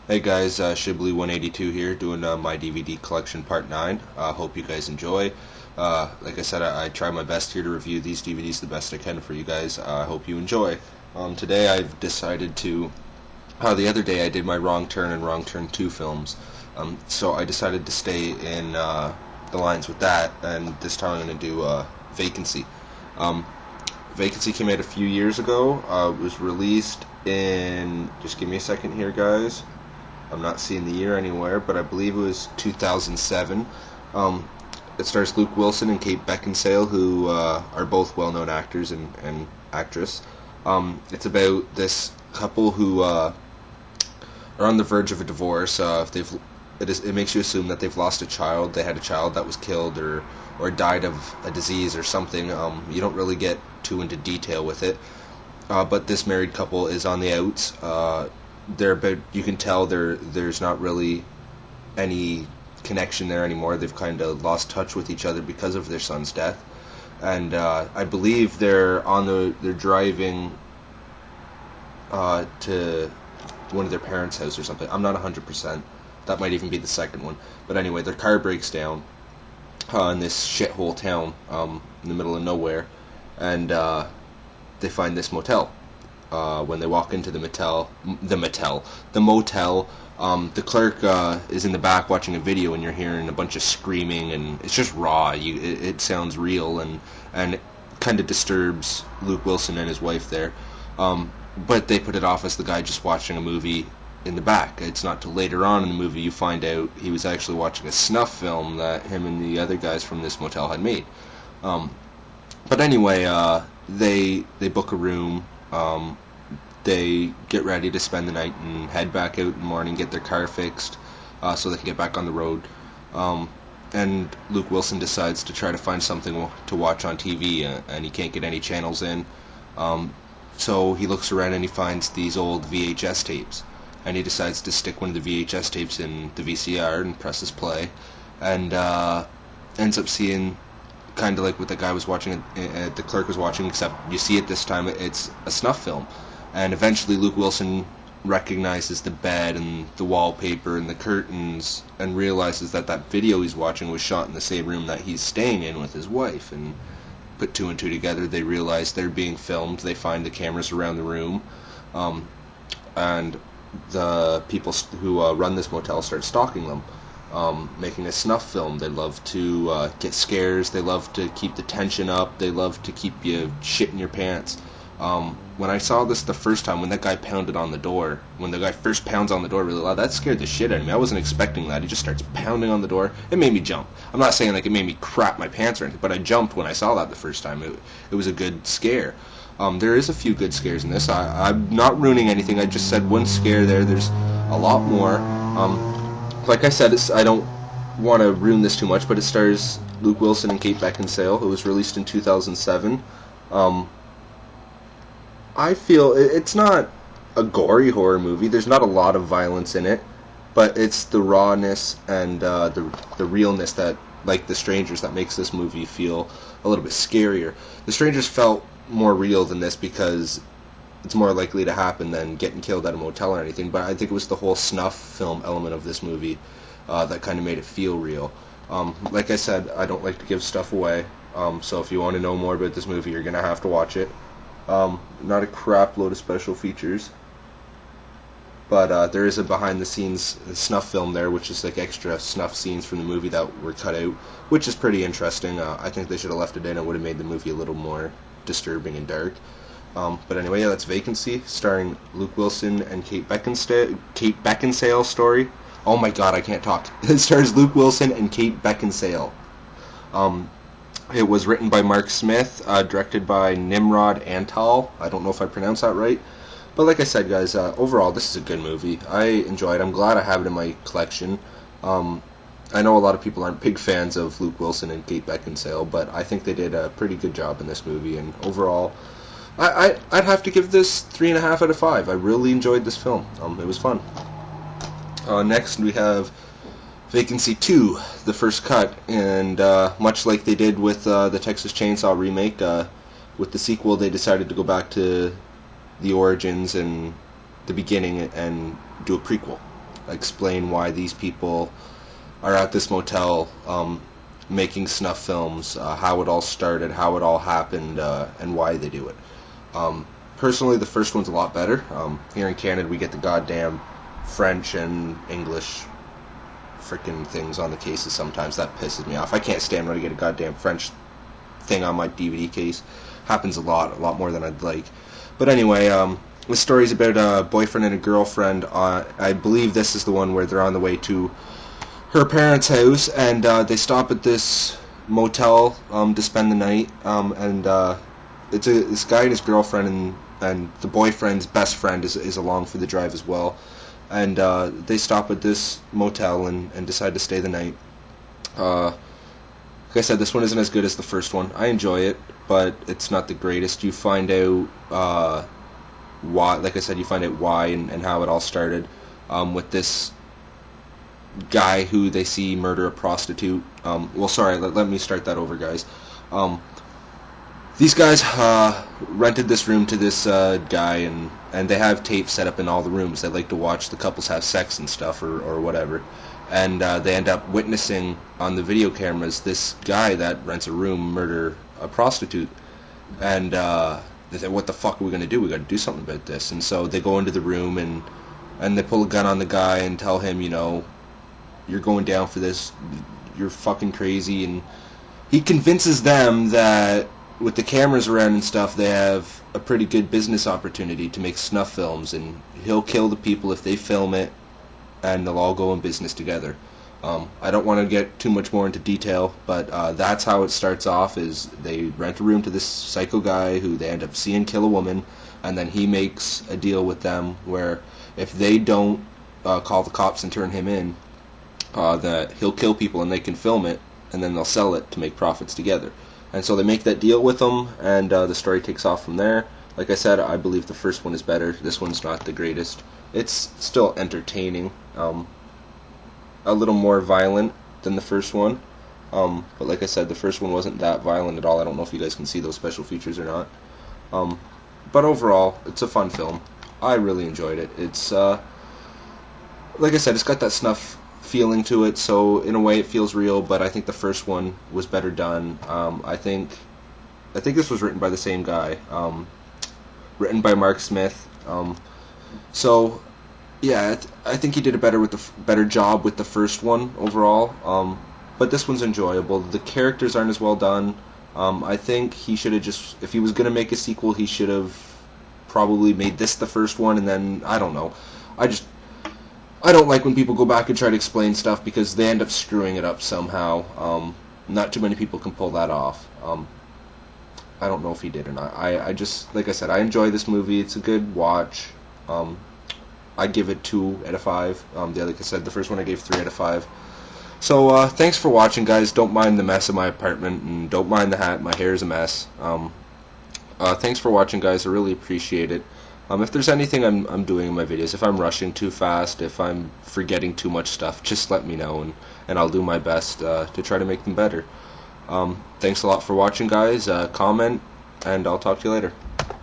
Hey guys, Shibley182 here, doing my DVD collection part 9. Hope you guys enjoy. Like I said, I try my best here to review these DVDs the best I can for you guys. I hope you enjoy. Today I've decided to. The other day I did my Wrong Turn and Wrong Turn 2 films, so I decided to stay in the lines with that, and this time I'm going to do Vacancy. Um, Vacancy came out a few years ago. It was released in. Just give me a second here, guys. I'm not seeing the year anywhere, but I believe it was 2007. Um, it stars Luke Wilson and Kate Beckinsale, who are both well-known actors and actress. It's about this couple who are on the verge of a divorce. It makes you assume that they've lost a child. They had a child that was killed or died of a disease or something. You don't really get too into detail with it. But this married couple is on the outs. You can tell there's not really any connection there anymore. They've kind of lost touch with each other because of their son's death, and I believe they're driving to one of their parents' house or something. I'm not 100%. That might even be the second one. But anyway, their car breaks down in this shithole town in the middle of nowhere, and they find this motel. When they walk into the motel, the clerk is in the back watching a video, and you're hearing a bunch of screaming, and it's just raw. It sounds real, and it kind of disturbs Luke Wilson and his wife there. But they put it off as the guy just watching a movie in the back. It's not till later on in the movie you find out he was actually watching a snuff film that him and the other guys from this motel had made. But anyway, they book a room. They get ready to spend the night and head back out in the morning, get their car fixed, so they can get back on the road. And Luke Wilson decides to try to find something to watch on TV, and he can't get any channels in. So he looks around and he finds these old VHS tapes, and he decides to stick one of the VHS tapes in the VCR and presses play, and ends up seeing kind of like what the guy was watching, the clerk was watching, except you see it this time, it's a snuff film. And eventually Luke Wilson recognizes the bed and the wallpaper and the curtains and realizes that that video he's watching was shot in the same room that he's staying in with his wife. And put two and two together, they realize they're being filmed. They find the cameras around the room. And the people who run this motel start stalking them, making a snuff film. They love to get scares. They love to keep the tension up. They love to keep you shit in your pants. When I saw this the first time, when that guy pounded on the door, when the guy first pounds on the door really loud, that scared the shit out of me. I wasn't expecting that. He just starts pounding on the door. It made me jump. I'm not saying like it made me crap my pants or anything, but I jumped when I saw that the first time. It was a good scare. There is a few good scares in this. I'm not ruining anything. I just said one scare there. There's a lot more. Like I said, I don't want to ruin this too much, but it stars Luke Wilson and Kate Beckinsale. It was released in 2007. I feel it's not a gory horror movie. There's not a lot of violence in it, but it's the rawness and the realness that, like The Strangers, that makes this movie feel a little bit scarier. The Strangers felt more real than this because it's more likely to happen than getting killed at a motel or anything, but I think it was the whole snuff film element of this movie that kind of made it feel real. Like I said, I don't like to give stuff away, so if you want to know more about this movie, you're going to have to watch it. Not a crap load of special features, but there is a behind-the-scenes snuff film there, which is like extra snuff scenes from the movie that were cut out, which is pretty interesting. I think they should have left it in. It would have made the movie a little more disturbing and dark. But anyway, yeah, that's Vacancy, starring Luke Wilson and Kate Beckinsale story. Oh my god, I can't talk. It stars Luke Wilson and Kate Beckinsale. It was written by Mark Smith, directed by Nimrod Antal. I don't know if I pronounced that right. But like I said, guys, overall, this is a good movie. I enjoy it. I'm glad I have it in my collection. I know a lot of people aren't big fans of Luke Wilson and Kate Beckinsale, but I think they did a pretty good job in this movie. And overall, I'd have to give this 3.5 out of 5. I really enjoyed this film. It was fun. Next, we have Vacancy 2, the first cut, and much like they did with the Texas Chainsaw remake, with the sequel they decided to go back to the origins and the beginning and do a prequel. explain why these people are at this motel making snuff films, how it all started, how it all happened, and why they do it. Personally, the first one's a lot better. Here in Canada, we get the goddamn French and English freaking things on the cases sometimes. That pisses me off. I can't stand when I get a goddamn French thing on my DVD case. Happens a lot more than I'd like. But anyway, the story's about a boyfriend and a girlfriend. I believe this is the one where they're on the way to her parents' house, and they stop at this motel to spend the night. It's this guy and his girlfriend, and the boyfriend's best friend is along for the drive as well. And they stop at this motel and decide to stay the night. Like I said, this one isn't as good as the first one. I enjoy it, but it's not the greatest. You find out why, like I said, you find out why and how it all started with this guy who they see murder a prostitute. Well, sorry, let me start that over, guys. These guys rented this room to this guy, and they have tapes set up in all the rooms. They like to watch the couples have sex and stuff or whatever. And they end up witnessing on the video cameras this guy that rents a room murder a prostitute. And they say, what the fuck are we going to do? We got to do something about this. And so they go into the room and they pull a gun on the guy and tell him, you know, you're going down for this, you're fucking crazy. And he convinces them that with the cameras around and stuff, they have a pretty good business opportunity to make snuff films, and he'll kill the people if they film it, and they'll all go in business together. I don't want to get too much more into detail, but that's how it starts off. Is they rent a room to this psycho guy who they end up seeing kill a woman, and then he makes a deal with them where if they don't call the cops and turn him in, that he'll kill people and they can film it, and then they'll sell it to make profits together. And so they make that deal with them, and the story takes off from there. Like I said, I believe the first one is better. This one's not the greatest. It's still entertaining. A little more violent than the first one. But like I said, the first one wasn't that violent at all. I don't know if you guys can see those special features or not. But overall, it's a fun film. I really enjoyed it. It's, like I said, it's got that snuff feeling to it, so in a way it feels real, but I think the first one was better done. I think this was written by the same guy, written by Mark Smith. So yeah, I think he did a better job with the first one overall. But this one's enjoyable. The characters aren't as well done. I think he should have just, if he was going to make a sequel, he should have probably made this the first one, and then I don't know. I don't like when people go back and try to explain stuff because they end up screwing it up somehow. Not too many people can pull that off. I don't know if he did or not. I just, like I said, I enjoy this movie. It's a good watch. I give it 2 out of 5. Like I said, the first one I gave 3 out of 5. So thanks for watching, guys. Don't mind the mess of my apartment, and don't mind the hat. My hair is a mess. Thanks for watching, guys. I really appreciate it. If there's anything I'm doing in my videos, if I'm rushing too fast, if I'm forgetting too much stuff, just let me know, and I'll do my best to try to make them better. Thanks a lot for watching, guys. Comment, and I'll talk to you later.